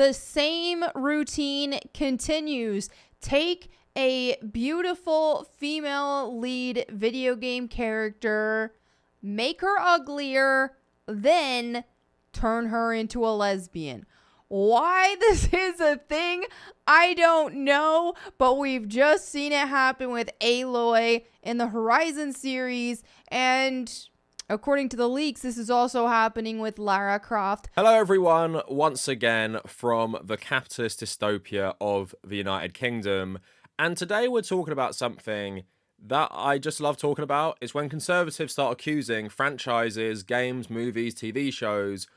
the same routine continues. Take a beautiful female lead video game character, make her uglier, then turn her into a lesbian. Why this is a thing, I don't know, but we've just seen it happen with Aloy in the Horizon series, and according to the leaks, this is also happening with Lara Croft. Hello everyone, once again from the capitalist dystopia of the United Kingdom, and today we're talking about something that I just love talking about. It's when conservatives start accusing franchises, games, movies, TV shows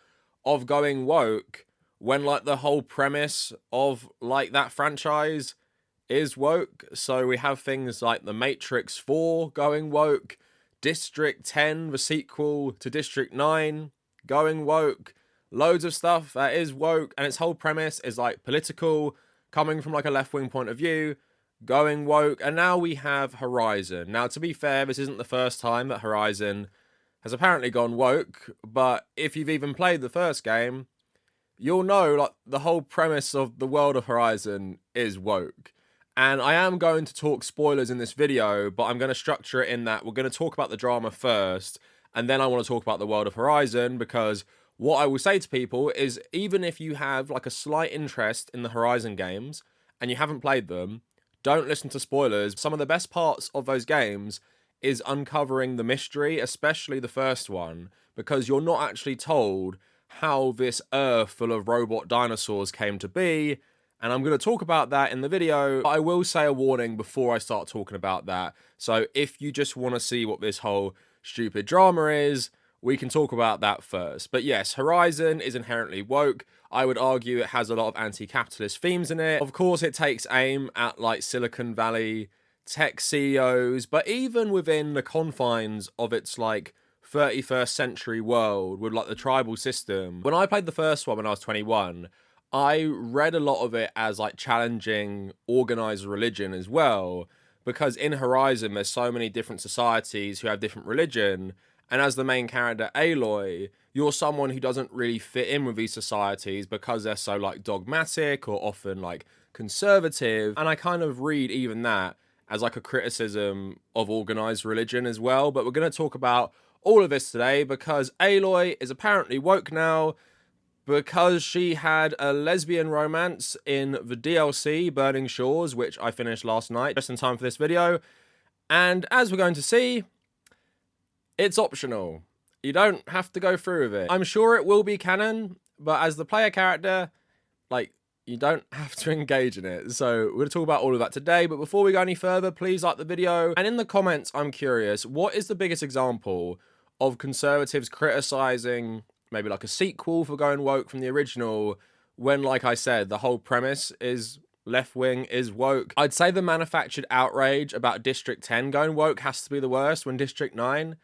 of going woke, when like the whole premise of like that franchise is woke. So we have things like The Matrix 4 going woke, District 10, the sequel to District 9, going woke, loads of stuff that is woke, and its whole premise is like political, coming from like a left-wing point of view, going woke. And now we have Horizon. Now, to be fair, this isn't the first time that Horizon has apparently gone woke, but if you've even played the first game, you'll know like the whole premise of the world of Horizon is woke. And I am going to talk spoilers in this video, but I'm going to structure it in that we're going to talk about the drama first, and then I want to talk about the world of Horizon, because what I will say to people is, even if you have like a slight interest in the Horizon games and you haven't played them, don't listen to spoilers. Some of the best parts of those games is uncovering the mystery, especially the first one, because you're not actually told how this Earth full of robot dinosaurs came to be, and I'm going to talk about that in the video. But I will say a warning before I start talking about that, so if you just want to see what this whole stupid drama is, we can talk about that first. But yes, Horizon is inherently woke. I would argue it has a lot of anti-capitalist themes in it. Of course, it takes aim at like Silicon Valley tech CEOs, but even within the confines of its like 31st century world with like the tribal system. When I played the first one when I was 21, I read a lot of it as like challenging organized religion as well, because in Horizon there's so many different societies who have different religion, and as the main character Aloy, you're someone who doesn't really fit in with these societies because they're so like dogmatic or often like conservative. And I kind of read even that as like a criticism of organized religion as well. But we're going to talk about all of this today because Aloy is apparently woke now because she had a lesbian romance in the DLC Burning Shores, which I finished last night just in time for this video. And as we're going to see, it's optional. You don't have to go through with it. I'm sure it will be canon, but as the player character, like, you don't have to engage in it. So we're going to talk about all of that today. But before we go any further, please like the video. And in the comments, I'm curious, what is the biggest example of conservatives criticizing maybe like a sequel for going woke from the original, when, like I said, the whole premise is left-wing, is woke? I'd say the manufactured outrage about District 10 going woke has to be the worst, when District 9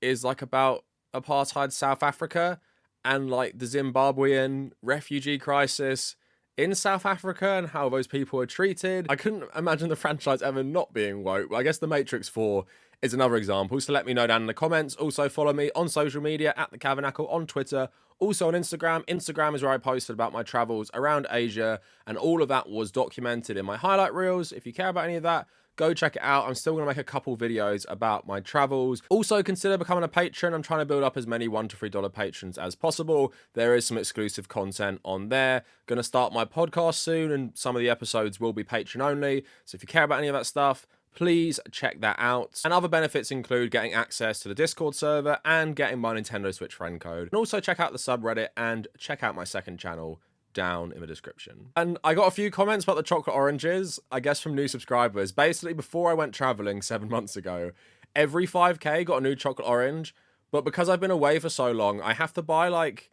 is like about apartheid South Africa and like the Zimbabwean refugee crisis in South Africa and how those people are treated. I couldn't imagine the franchise ever not being woke. I guess The Matrix 4 is another example, so let me know down in the comments. Also follow me on social media at the Kavernacle on Twitter, also on Instagram. Instagram is where I posted about my travels around Asia, and all of that was documented in my highlight reels. If you care about any of that, go check it out. I'm still going to make a couple videos about my travels. Also, consider becoming a patron. I'm trying to build up as many $1 to $3 patrons as possible. There is some exclusive content on there. Going to start my podcast soon, and some of the episodes will be patron only. So if you care about any of that stuff, please check that out. And other benefits include getting access to the Discord server and getting my Nintendo Switch friend code. And also check out the subreddit and check out my second channel down in the description. And I got a few comments about the chocolate oranges, I guess from new subscribers. Basically, before I went traveling 7 months ago, every 5k got a new chocolate orange, but because I've been away for so long, I have to buy like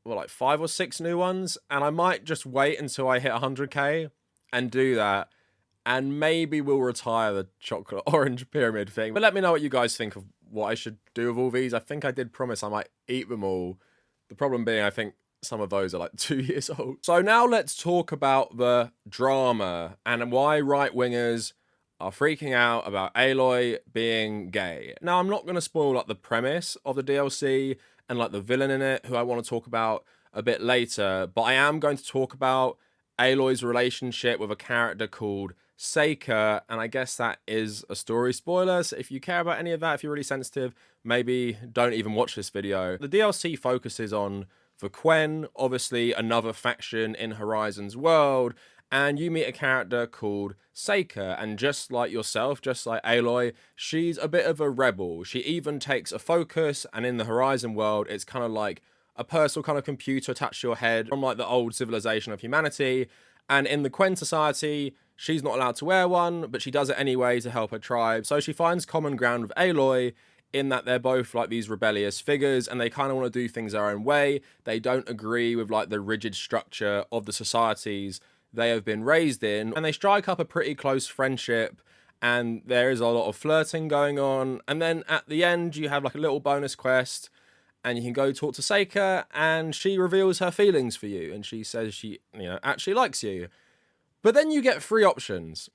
5 or 6 new ones, and I might just wait until I hit 100k and do that, and maybe we'll retire the chocolate orange pyramid thing. But let me know what you guys think of what I should do with all these. I think I did promise I might eat them all. The problem being, I think some of those are like 2 years old. So now let's talk about the drama and why right-wingers are freaking out about Aloy being gay. Now, I'm not going to spoil like the premise of the DLC and like the villain in it, who I want to talk about a bit later, but I am going to talk about Aloy's relationship with a character called Seika, and I guess that is a story spoiler, so if you care about any of that, if you're really sensitive, maybe don't even watch this video. The DLC focuses on the Quen, obviously another faction in Horizon's world, and you meet a character called Seika, and just like yourself, just like Aloy, she's a bit of a rebel. She even takes a focus, and in the Horizon world, it's kind of like a personal kind of computer attached to your head from like the old civilization of humanity. And in the Quen society, she's not allowed to wear one, but she does it anyway to help her tribe. So she finds common ground with Aloy in that they're both like these rebellious figures and they kind of want to do things their own way. They don't agree with like the rigid structure of the societies they have been raised in, and they strike up a pretty close friendship, and there is a lot of flirting going on. And then at the end, you have like a little bonus quest, and you can go talk to Seika, and she reveals her feelings for you, and she says she, actually likes you. But then you get three options,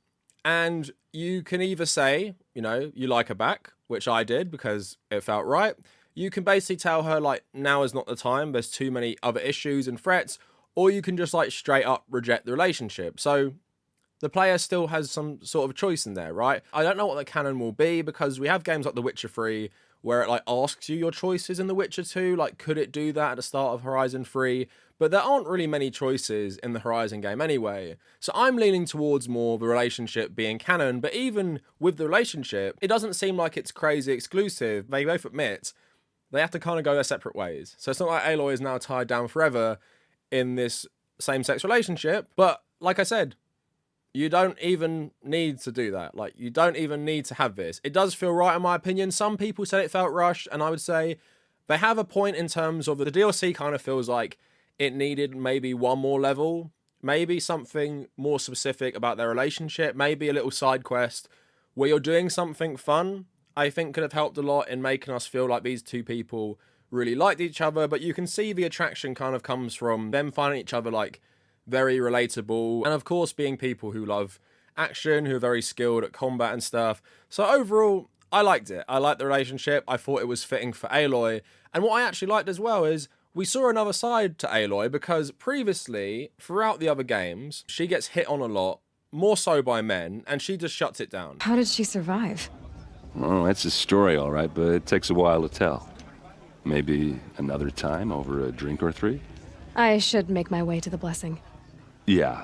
and you can either say, you like her back, which I did because it felt right. You can basically tell her like, now is not the time, there's too many other issues and threats, or you can just like straight up reject the relationship. So the player still has some sort of choice in there, right? I don't know what the canon will be, because we have games like The Witcher 3 where it like asks you your choices in The Witcher 2, like could it do that at the start of Horizon 3? But there aren't really many choices in the Horizon game anyway. So I'm leaning towards more the relationship being canon, but even with the relationship, it doesn't seem like it's crazy exclusive. They both admit they have to kind of go their separate ways. So it's not like Aloy is now tied down forever in this same-sex relationship, but like I said, you don't even need to do that. Like, you don't even need to have this. It does feel right in my opinion. Some people said it felt rushed, and I would say they have a point in terms of the DLC kind of feels like it needed maybe one more level, maybe something more specific about their relationship, maybe a little side quest where you're doing something fun. I think could have helped a lot in making us feel like these two people really liked each other, but you can see the attraction kind of comes from them finding each other like very relatable, and of course being people who love action, who are very skilled at combat and stuff. So overall, I liked it. I liked the relationship. I thought it was fitting for Aloy, and what I actually liked as well is we saw another side to Aloy, because previously, throughout the other games, she gets hit on a lot, more so by men, and she just shuts it down. How did she survive? Well, that's a story, all right, but it takes a while to tell. Maybe another time over a drink or three? I should make my way to the blessing. Yeah.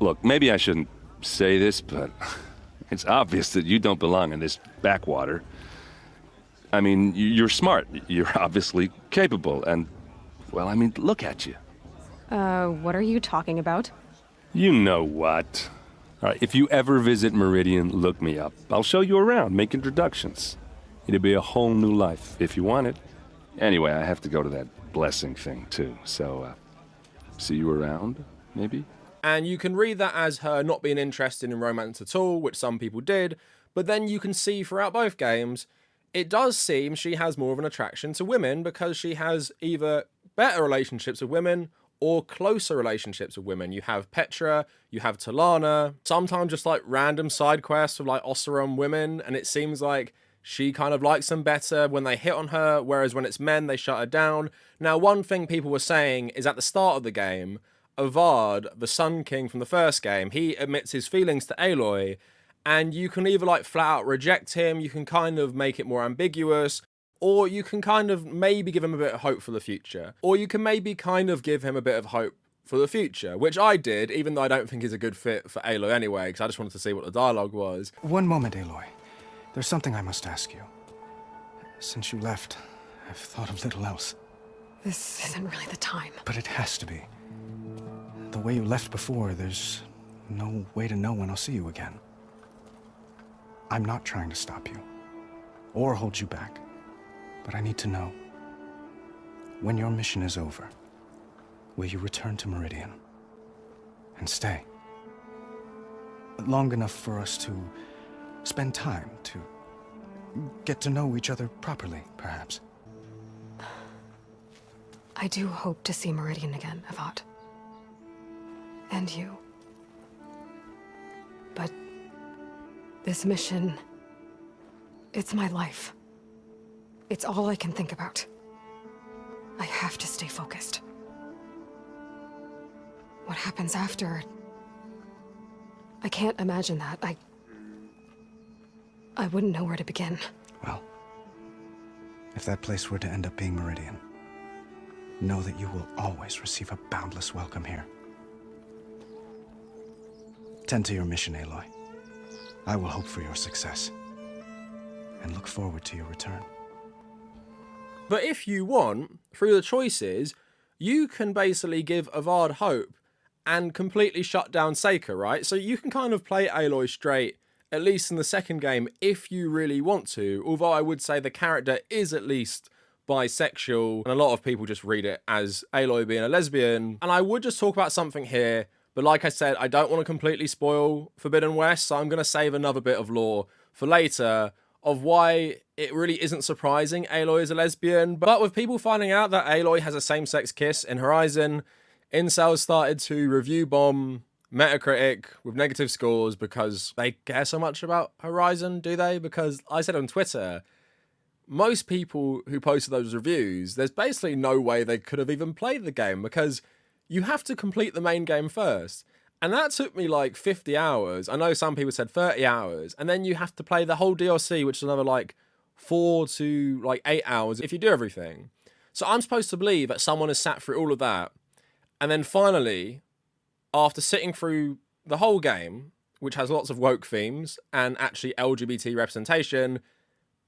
Look, maybe I shouldn't say this, but it's obvious that you don't belong in this backwater. I mean, you're smart. You're obviously capable, and, well, I mean, look at you. What are you talking about? You know what. All right, if you ever visit Meridian, look me up. I'll show you around, make introductions. It'll be a whole new life, if you want it. Anyway, I have to go to that blessing thing, too, so, see you around, maybe? And you can read that as her not being interested in romance at all, which some people did, but then you can see throughout both games, it does seem she has more of an attraction to women, because she has either better relationships with women or closer relationships with women. You have Petra, you have Talana, sometimes just like random side quests with like Osseram women, and it seems like she kind of likes them better when they hit on her, whereas when it's men, they shut her down. Now, one thing people were saying is at the start of the game, Avad, the Sun King from the first game, he admits his feelings to Aloy, and you can either like flat out reject him, you can kind of make it more ambiguous, or you can kind of maybe give him a bit of hope for the future. Or you can maybe kind of give him a bit of hope for the future, which I did, even though I don't think he's a good fit for Aloy anyway, because I just wanted to see what the dialogue was. One moment, Aloy. There's something I must ask you. Since you left, I've thought of little else. This isn't really the time. But it has to be. The way you left before, there's no way to know when I'll see you again. I'm not trying to stop you, or hold you back, but I need to know, when your mission is over, will you return to Meridian and stay? Long enough for us to spend time, to get to know each other properly, perhaps. I do hope to see Meridian again, Avad. And you. But this mission, it's my life. It's all I can think about. I have to stay focused. what happens after... I can't imagine that. I wouldn't know where to begin. Well, if that place were to end up being Meridian, know that you will always receive a boundless welcome here. Tend to your mission, Aloy. I will hope for your success, and look forward to your return. But if you want, through the choices, you can basically give Avad hope and completely shut down Seika, right? So you can kind of play Aloy straight, at least in the second game, if you really want to. Although I would say the character is at least bisexual, and a lot of people just read it as Aloy being a lesbian. And I would just talk about something here, but like I said, I don't want to completely spoil Forbidden West, so I'm going to save another bit of lore for later of why it really isn't surprising Aloy is a lesbian. But with people finding out that Aloy has a same-sex kiss in Horizon, incels started to review bomb Metacritic with negative scores because they care so much about Horizon, do they? Because I said on Twitter, most people who posted those reviews, there's basically no way they could have even played the game because you have to complete the main game first. And that took me like 50 hours. I know some people said 30 hours. And then you have to play the whole DLC, which is another like 4 to like 8 hours if you do everything. So I'm supposed to believe that someone has sat through all of that. And then finally, after sitting through the whole game, which has lots of woke themes and actually LGBT representation,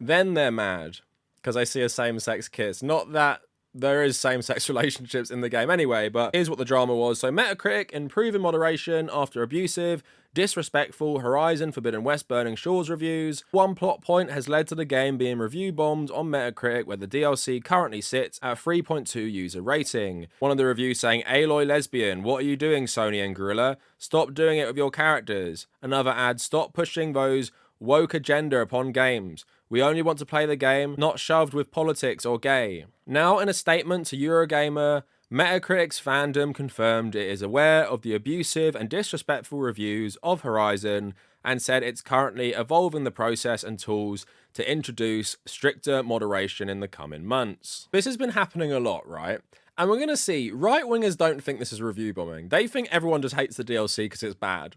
then they're mad because they see a same-sex kiss. Not that there is same-sex relationships in the game anyway, but here's what the drama was. So Metacritic, improving moderation after abusive, disrespectful Horizon Forbidden West Burning Shores reviews. One plot point has led to the game being review bombed on Metacritic, where the DLC currently sits at a 3.2 user rating. One of the reviews saying, Aloy lesbian, what are you doing, Sony and Guerrilla? Stop doing it with your characters. Another ad, stop pushing those woke agenda upon games. We only want to play the game, not shoved with politics or gay. Now, in a statement to Eurogamer, Metacritic's fandom confirmed it is aware of the abusive and disrespectful reviews of Horizon and said it's currently evolving the process and tools to introduce stricter moderation in the coming months. This has been happening a lot, right? And we're going to see, right-wingers don't think this is review bombing. They think everyone just hates the DLC because it's bad.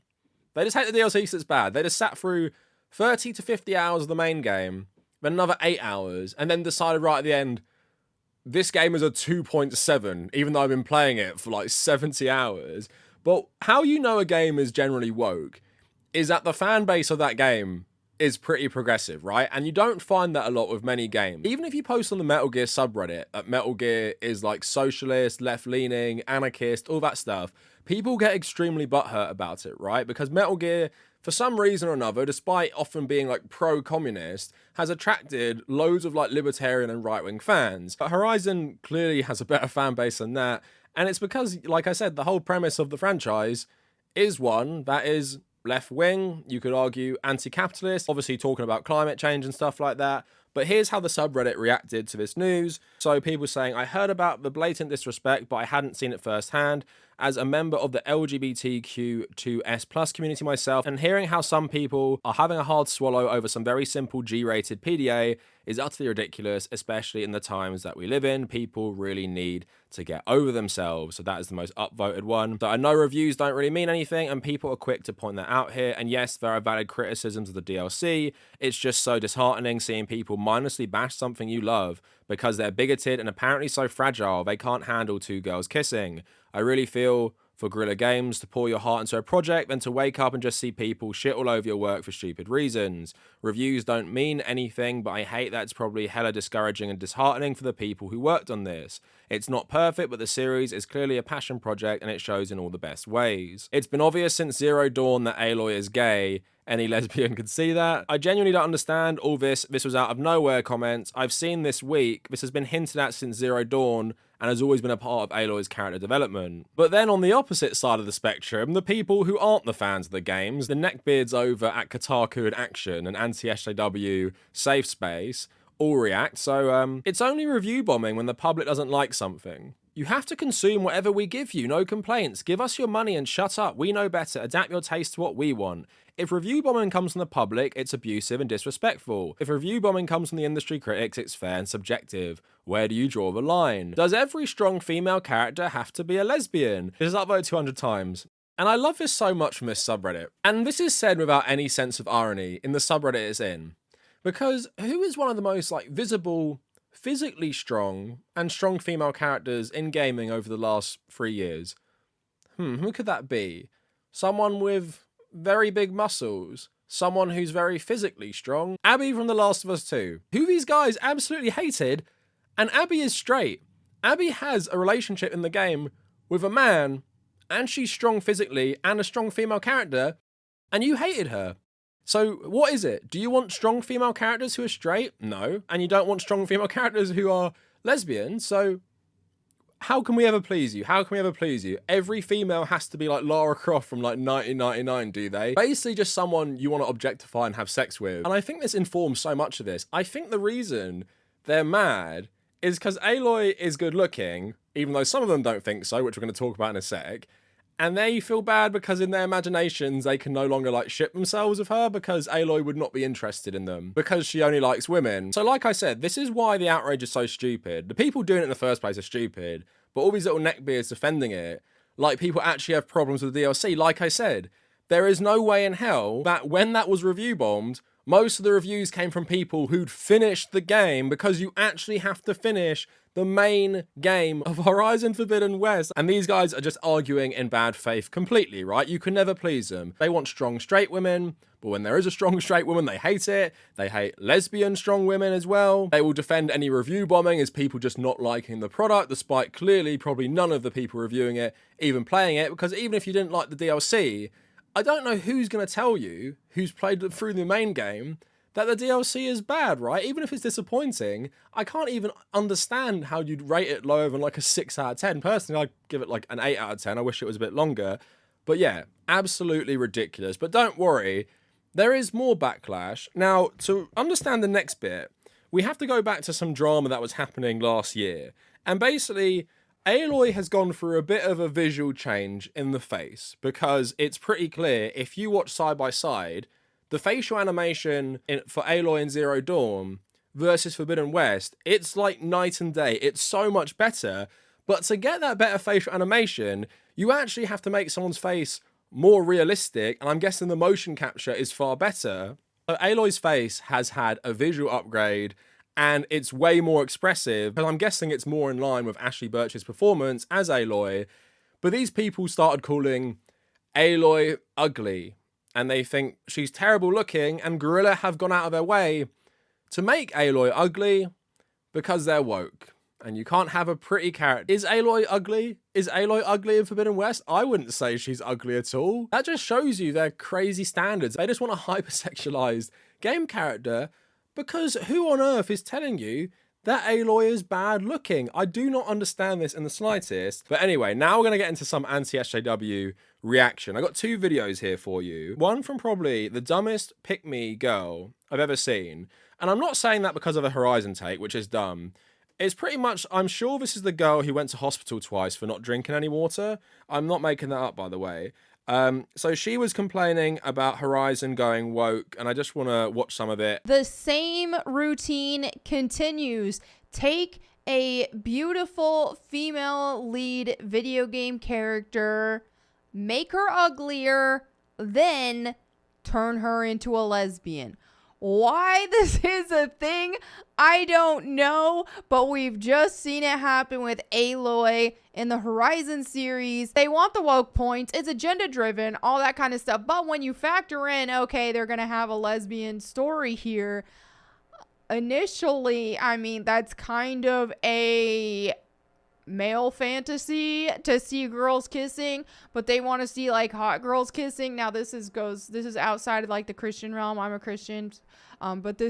They just hate the DLC because it's bad. They just sat through 30 to 50 hours of the main game, then another 8 hours, and then decided right at the end, this game is a 2.7, even though I've been playing it for like 70 hours. But how you know a game is generally woke is that the fan base of that game is pretty progressive, right? And you don't find that a lot with many games. Even if you post on the Metal Gear subreddit that Metal Gear is like socialist, left-leaning, anarchist, all that stuff, people get extremely butthurt about it, right? Because Metal Gear, for some reason or another, despite often being like pro-communist, has attracted loads of like libertarian and right-wing fans. But Horizon clearly has a better fan base than that. And it's because, like I said, the whole premise of the franchise is one that is left-wing, you could argue anti-capitalist, obviously talking about climate change and stuff like that. But here's how the subreddit reacted to this news. So people saying, I heard about the blatant disrespect, but I hadn't seen it firsthand. As a member of the LGBTQ2S+ community myself, and hearing how some people are having a hard swallow over some very simple G-rated PDA is utterly ridiculous, especially in the times that we live in. People really need to get over themselves. So that is the most upvoted one. So I know reviews don't really mean anything, and people are quick to point that out here. And yes, there are valid criticisms of the DLC. It's just so disheartening seeing people mindlessly bash something you love because they're bigoted and apparently so fragile they can't handle two girls kissing. I really feel for Guerrilla Games to pour your heart into a project than to wake up and just see people shit all over your work for stupid reasons. Reviews don't mean anything, but I hate that it's probably hella discouraging and disheartening for the people who worked on this. It's not perfect, but the series is clearly a passion project and it shows in all the best ways. It's been obvious since Zero Dawn that Aloy is gay. Any lesbian could see that. I genuinely don't understand all this. This was out of nowhere comments. I've seen this week. This has been hinted at since Zero Dawn and has always been a part of Aloy's character development. But then on the opposite side of the spectrum, the people who aren't the fans of the games, the neckbeards over at Kotaku and Action and Anti-SJW Safe Space, all react. So it's only review bombing when the public doesn't like something. You have to consume whatever we give you, no complaints. Give us your money and shut up. We know better. Adapt your taste to what we want. If review bombing comes from the public, it's abusive and disrespectful. If review bombing comes from the industry critics, it's fair and subjective. Where do you draw the line? Does every strong female character have to be a lesbian? This is upvoted 200 times. And I love this so much from this subreddit. And this is said without any sense of irony in the subreddit it's in. Because who is one of the most visible, physically strong and strong female characters in gaming over the last 3 years? Who could that be? Someone with very big muscles. Someone who's very physically strong. Abby from The Last of Us 2. Who these guys absolutely hated. And Abby is straight. Abby has a relationship in the game with a man, and she's strong physically and a strong female character, and you hated her. So what is it? Do you want strong female characters who are straight? No. And you don't want strong female characters who are lesbian? So how can we ever please you? How can we ever please you? Every female has to be like Lara Croft from 1999, do they? Basically just someone you want to objectify and have sex with. And I think this informs so much of this. I think the reason they're mad is because Aloy is good looking, even though some of them don't think so, which we're going to talk about in a sec. And they feel bad because in their imaginations, they can no longer ship themselves with her because Aloy would not be interested in them because she only likes women. So like I said, this is why the outrage is so stupid. The people doing it in the first place are stupid, but all these little neckbeards defending it, people actually have problems with the DLC. Like I said, there is no way in hell that when that was review bombed, most of the reviews came from people who'd finished the game because you actually have to finish the main game of Horizon Forbidden West. And these guys are just arguing in bad faith completely, right? You can never please them. They want strong straight women, but when there is a strong straight woman, they hate it. They hate lesbian strong women as well. They will defend any review bombing as people just not liking the product, despite clearly probably none of the people reviewing it even playing it, because even if you didn't like the DLC, I don't know who's going to tell you, who's played through the main game, that the DLC is bad, right? Even if it's disappointing, I can't even understand how you'd rate it lower than a 6 out of 10. Personally, I'd give it an 8 out of 10. I wish it was a bit longer. But yeah, absolutely ridiculous. But don't worry, there is more backlash. Now, to understand the next bit, we have to go back to some drama that was happening last year. And basically, Aloy has gone through a bit of a visual change in the face because it's pretty clear if you watch side by side, the facial animation for Aloy in Zero Dawn versus Forbidden West, it's like night and day. It's so much better. But to get that better facial animation, you actually have to make someone's face more realistic. And I'm guessing the motion capture is far better. So Aloy's face has had a visual upgrade and it's way more expressive, but I'm guessing it's more in line with Ashley Birch's performance as Aloy. But these people started calling Aloy ugly, and they think she's terrible looking, and Guerrilla have gone out of their way to make Aloy ugly because they're woke. And you can't have a pretty character. Is Aloy ugly? Is Aloy ugly in Forbidden West? I wouldn't say she's ugly at all. That just shows you their crazy standards. They just want a hypersexualized game character. Because who on earth is telling you that Aloy is bad looking? I do not understand this in the slightest. But anyway, now we're going to get into some anti-SJW reaction. I got 2 videos here for you. One from probably the dumbest pick-me girl I've ever seen. And I'm not saying that because of a Horizon take, which is dumb. It's pretty much, I'm sure this is the girl who went to hospital twice for not drinking any water. I'm not making that up, by the way. So she was complaining about Horizon going woke, and I just want to watch some of it. The same routine continues. Take a beautiful female lead video game character, make her uglier, then turn her into a lesbian. Why this is a thing, I don't know, but we've just seen it happen with Aloy in the Horizon series. They want the woke points, it's agenda driven, all that kind of stuff, but when you factor in, okay, they're gonna have a lesbian story here, initially, I mean, that's kind of a male fantasy to see girls kissing, but they want to see hot girls kissing. Now this is outside of the Christian realm. I'm a Christian, but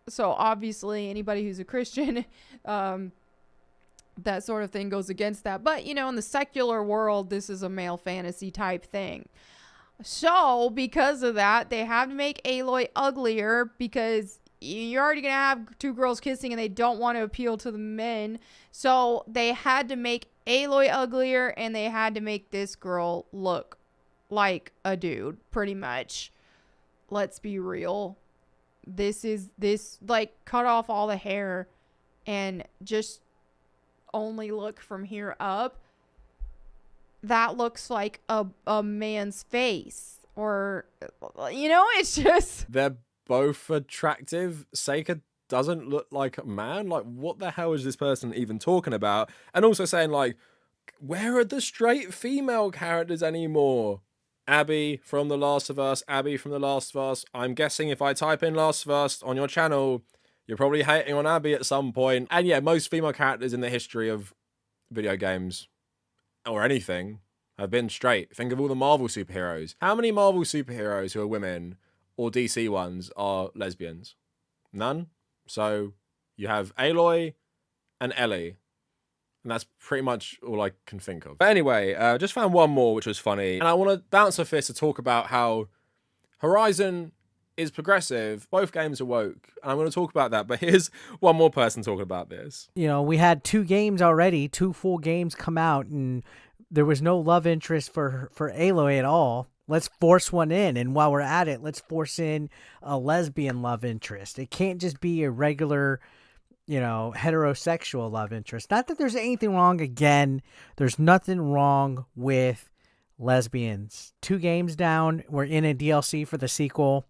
so obviously anybody who's a Christian, that sort of thing goes against that. But in the secular world, this is a male fantasy type thing. So because of that, they have to make Aloy uglier because you're already gonna have two girls kissing and they don't want to appeal to the men. So they had to make Aloy uglier and they had to make this girl look like a dude, pretty much. Let's be real. This like, cut off all the hair and just only look from here up. That looks like a man's face, or, you know, it's just, They're both attractive. Seika doesn't look like a man. Like, what the hell is this person even talking about? And also saying, like, where are the straight female characters anymore? Abby from The Last of Us, Abby from The Last of Us. I'm guessing if I type in Last of Us on your channel, you're probably hating on Abby at some point. And yeah, most female characters in the history of video games or anything have been straight. Think of all the Marvel superheroes. How many Marvel superheroes who are women or DC ones are lesbians? None. So you have Aloy and Ellie. And that's pretty much all I can think of. But anyway, just found one more which was funny. And I want to bounce off this to talk about how Horizon is progressive. Both games are woke. And I'm going to talk about that. But here's one more person talking about this. You know, we had 2 games already, 2 full games come out, and there was no love interest for Aloy at all. Let's force one in. And while we're at it, let's force in a lesbian love interest. It can't just be a regular, you know, heterosexual love interest. Not that there's anything wrong. Again, there's nothing wrong with lesbians. 2 games down. We're in a DLC for the sequel.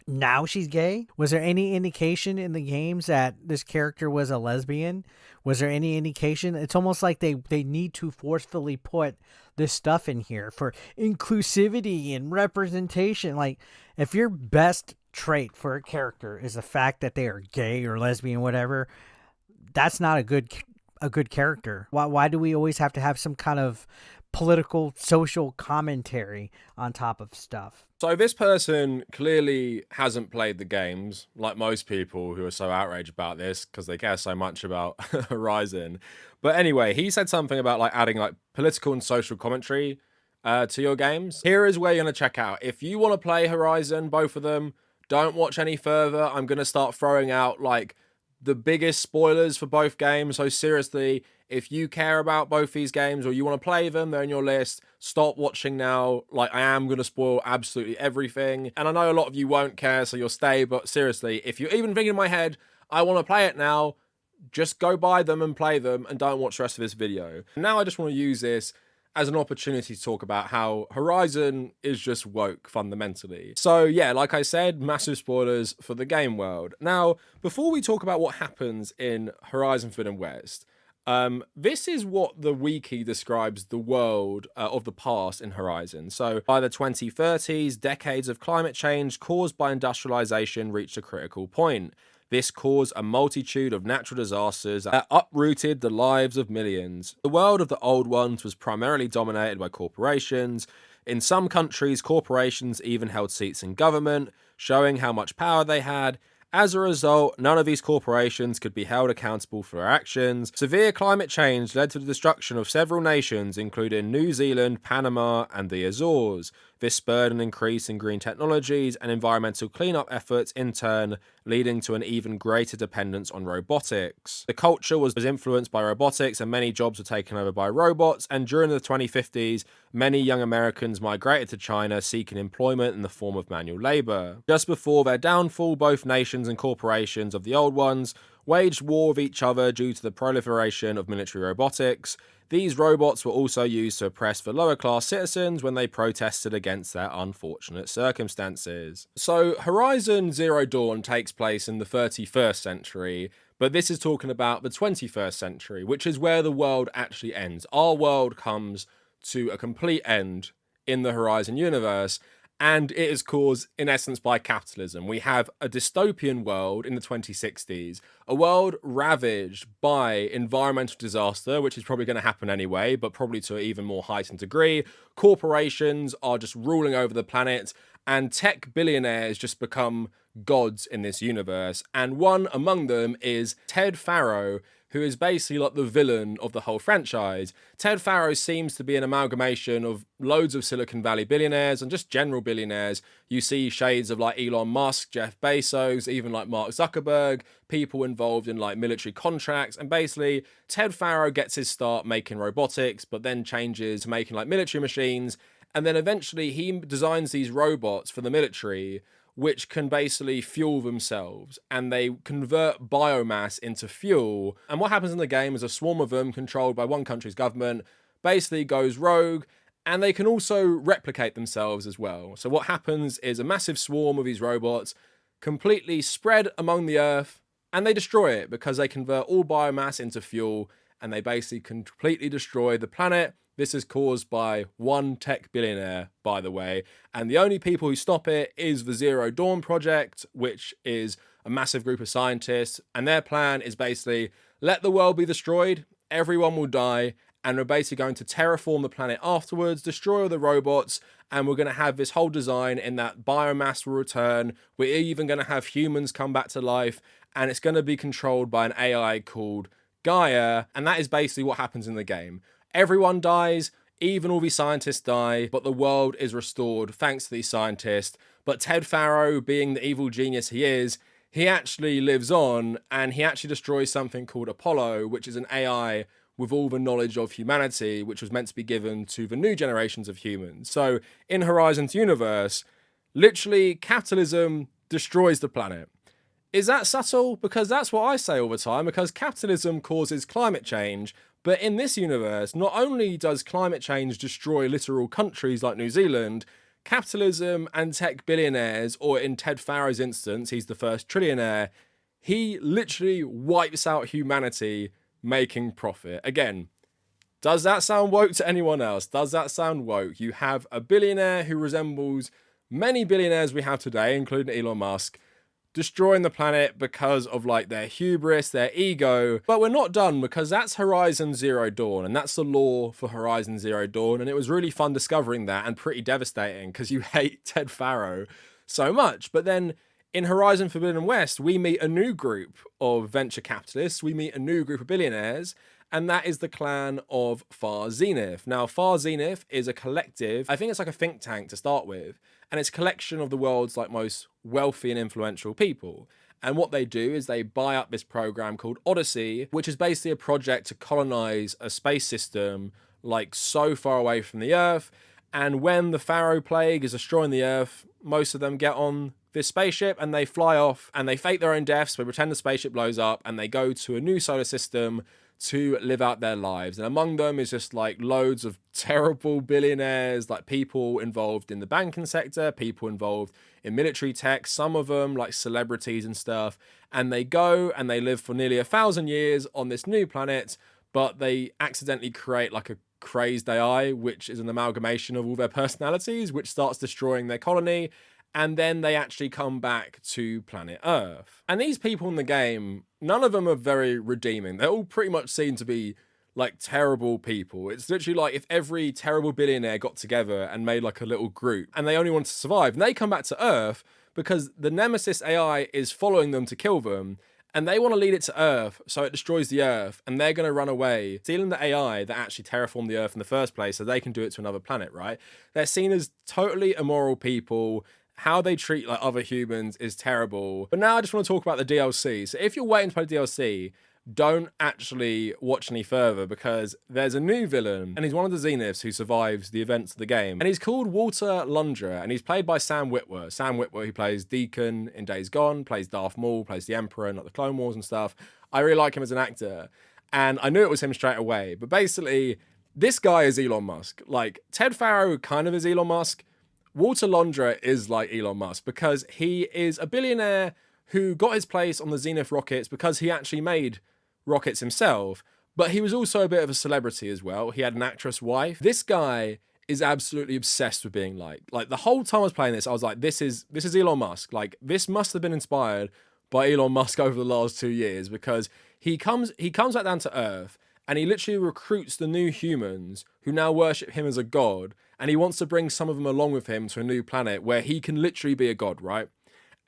Now she's gay. Was there any indication in the games that this character was a lesbian? Was there any indication? It's almost like they need to forcefully put this stuff in here for inclusivity and representation. Like, if your best trait for a character is the fact that they are gay or lesbian, whatever, that's not a good character. Why do we always have to have some kind of political, social commentary on top of stuff? So this person clearly hasn't played the games, like most people who are so outraged about this because they care so much about Horizon. But anyway, he said something about like adding like political and social commentary to your games. Here is where you're going to check out. If you want to play Horizon, both of them, don't watch any further. I'm going to start throwing out like the biggest spoilers for both games. So seriously, if you care about both these games or you want to play them, they're in your list. Stop watching now. Like, I am going to spoil absolutely everything. And I know a lot of you won't care, so you'll stay. But seriously, if you're even thinking in my head, I want to play it now, just go buy them and play them and don't watch the rest of this video. Now I just want to use this as an opportunity to talk about how Horizon is just woke fundamentally. So yeah, like I said, massive spoilers for the game world. Now, before we talk about what happens in Horizon Forbidden West, this is what the wiki describes the world of the past in Horizon. So by the 2030s, decades of climate change caused by industrialization reached a critical point. This caused a multitude of natural disasters that uprooted the lives of millions. The world of the old ones was primarily dominated by corporations. In some countries, corporations even held seats in government, showing how much power they had. As a result, none of these corporations could be held accountable for their actions. Severe climate change led to the destruction of several nations, including New Zealand, Panama, and the Azores. This spurred an increase in green technologies and environmental cleanup efforts, in turn leading to an even greater dependence on robotics. The culture was influenced by robotics and many jobs were taken over by robots, and during the 2050s, many young Americans migrated to China seeking employment in the form of manual labor. Just before their downfall, both nations and corporations of the old ones waged war with each other due to the proliferation of military robotics. These robots were also used to oppress the lower class citizens when they protested against their unfortunate circumstances. So Horizon Zero Dawn takes place in the 31st century, but this is talking about the 21st century, which is where the world actually ends. Our world comes to a complete end in the Horizon universe, and it is caused, in essence, by capitalism. We have a dystopian world in the 2060s, a world ravaged by environmental disaster, which is probably going to happen anyway, but probably to an even more heightened degree. Corporations are just ruling over the planet, and tech billionaires just become gods in this universe. And one among them is Ted Faro, who is basically like the villain of the whole franchise. Ted Faro seems to be an amalgamation of loads of Silicon Valley billionaires and just general billionaires. You see shades of like Elon Musk, Jeff Bezos, even like Mark Zuckerberg, people involved in like military contracts. And basically Ted Faro gets his start making robotics, but then changes to making like military machines. And then eventually he designs these robots for the military, which can basically fuel themselves, and they convert biomass into fuel. And what happens in the game is a swarm of them controlled by one country's government basically goes rogue, and they can also replicate themselves as well. So what happens is a massive swarm of these robots completely spread among the earth, and they destroy it because they convert all biomass into fuel, and they basically completely destroy the planet. This is caused by one tech billionaire, by the way, and the only people who stop it is the Zero Dawn Project, which is a massive group of scientists, and their plan is basically let the world be destroyed, everyone will die, and we're basically going to terraform the planet afterwards, destroy all the robots, and we're going to have this whole design in that biomass will return. We're even going to have humans come back to life, and it's going to be controlled by an AI called Gaia, and that is basically what happens in the game. Everyone dies, even all these scientists die, but the world is restored thanks to these scientists. But Ted Faro, being the evil genius he is, he actually lives on, and he actually destroys something called Apollo, which is an AI with all the knowledge of humanity, which was meant to be given to the new generations of humans. So in Horizon's universe, literally capitalism destroys the planet. Is that subtle? Because that's what I say all the time, because capitalism causes climate change. But in this universe, not only does climate change destroy literal countries like New Zealand, capitalism and tech billionaires, or in Ted Faro's instance, he's the first trillionaire, he literally wipes out humanity making profit. Again, does that sound woke to anyone else? Does that sound woke? You have a billionaire who resembles many billionaires we have today, including Elon Musk, destroying the planet because of like their hubris, their ego. But we're not done, because that's Horizon Zero Dawn, and that's the lore for Horizon Zero Dawn, and it was really fun discovering that, and pretty devastating because you hate Ted Faro so much. But then in Horizon Forbidden West, we meet a new group of venture capitalists, we meet a new group of billionaires, and that is the clan of Far Zenith. Now, Far Zenith is a collective, I think it's like a think tank to start with, and it's a collection of the world's like most wealthy and influential people. And what they do is they buy up this program called Odyssey, which is basically a project to colonize a space system like so far away from the Earth. And when the Pharaoh plague is destroying the Earth, most of them get on this spaceship and they fly off and they fake their own deaths. They pretend the spaceship blows up and they go to a new solar system to live out their lives. And among them is just like loads of terrible billionaires, like people involved in the banking sector, people involved in military tech, some of them like celebrities and stuff. And they go and they live for nearly 1,000 years on this new planet, but they accidentally create like a crazed AI, which is an amalgamation of all their personalities, which starts destroying their colony. And then they actually come back to planet Earth. And these people in the game, none of them are very redeeming. They all pretty much seem to be like terrible people. It's literally like if every terrible billionaire got together and made like a little group and they only want to survive, and they come back to Earth because the Nemesis AI is following them to kill them, and they want to lead it to Earth so it destroys the Earth, and they're going to run away, stealing the AI that actually terraformed the Earth in the first place so they can do it to another planet, right? They're seen as totally immoral people. How they treat like other humans is terrible. But now I just want to talk about the DLC. So if you're waiting to play DLC, don't actually watch any further, because there's a new villain, and he's one of the Zeniths who survives the events of the game. And he's called Walter Lundra, and he's played by Sam Witwer. Sam Witwer, who plays Deacon in Days Gone, plays Darth Maul, plays the Emperor in like the Clone Wars and stuff. I really like him as an actor, and I knew it was him straight away. But basically, this guy is Elon Musk. Like, Ted Faro kind of is Elon Musk. Walter Lundra is like Elon Musk because he is a billionaire who got his place on the Zenith rockets because he actually made rockets himself, but he was also a bit of a celebrity as well. He had an actress wife. This guy is absolutely obsessed with being liked. Like, the whole time I was playing this, I was like, this is Elon Musk. Like, this must have been inspired by Elon Musk over the last 2 years, because he comes back down to Earth and he literally recruits the new humans who now worship him as a god. And he wants to bring some of them along with him to a new planet where he can literally be a god, right?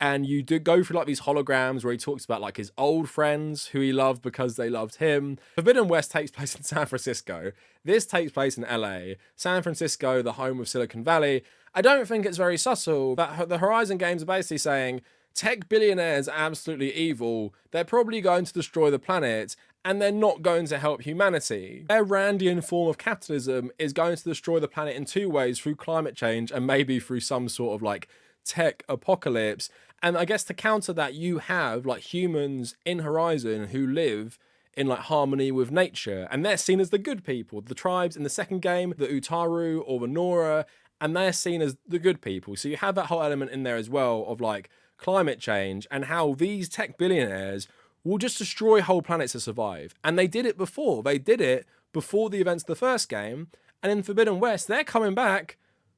and you do go through like these holograms where he talks about like his old friends who he loved because they loved him. Forbidden West takes place in San Francisco. This takes place in LA. San Francisco, the home of Silicon Valley. I don't think it's very subtle that the Horizon games are basically saying tech billionaires are absolutely evil. They're probably going to destroy the planet, and they're not going to help humanity. Their Randian form of capitalism is going to destroy the planet in two ways, through climate change and maybe through some sort of like tech apocalypse. And I guess to counter that, you have like humans in Horizon who live in like harmony with nature, and they're seen as the good people. The tribes in the second game, the Utaru or the Nora, and they're seen as the good people. So you have that whole element in there as well of like climate change and how these tech billionaires will just destroy whole planets to survive. And they did it before. They did it before the events of the first game. And in Forbidden West, they're coming back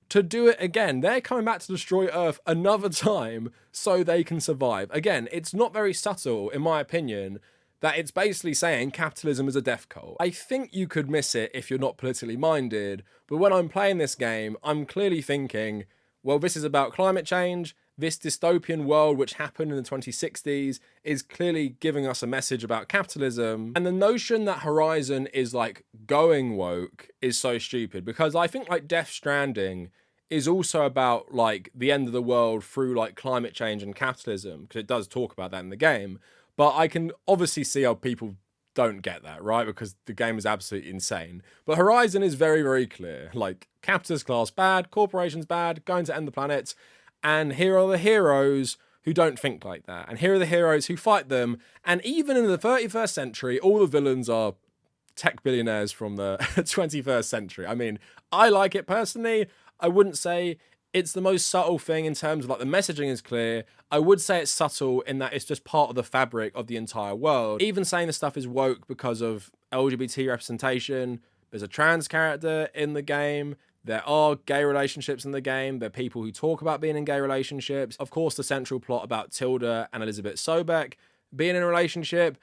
to do it again. They're coming back to destroy Earth another time so they can survive. Again, it's not very subtle, in my opinion, that it's basically saying capitalism is a death cult. I think you could miss it if you're not politically minded, but when I'm playing this game, I'm clearly thinking, well, this is about climate change. This dystopian world which happened in the 2060s is clearly giving us a message about capitalism. And the notion that Horizon is like going woke is so stupid, because I think like Death Stranding is also about like the end of the world through like climate change and capitalism, because it does talk about that in the game. But I can obviously see how people don't get that, right? Because the game is absolutely insane. But Horizon is very, very clear. Like, capitalist class bad, corporations bad, going to end the planet. And here are the heroes who don't think like that. And here are the heroes who fight them. And even in the 31st century, all the villains are tech billionaires from the 21st century. I mean, I like it personally. I wouldn't say it's the most subtle thing in terms of like the messaging is clear. I would say it's subtle in that it's just part of the fabric of the entire world. Even saying the stuff is woke because of LGBT representation. There's a trans character in the game. There are gay relationships in the game. There are people who talk about being in gay relationships. Of course, the central plot about Tilda and Elizabeth Sobek being in a relationship.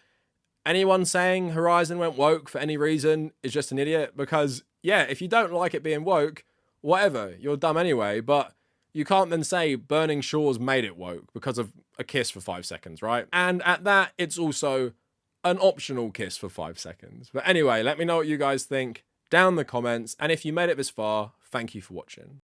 Anyone saying Horizon went woke for any reason is just an idiot, because yeah, if you don't like it being woke, whatever, you're dumb anyway. But you can't then say Burning Shores made it woke because of a kiss for 5 seconds, right? And at that, it's also an optional kiss for 5 seconds. But anyway, let me know what you guys think down in the comments. And if you made it this far, thank you for watching.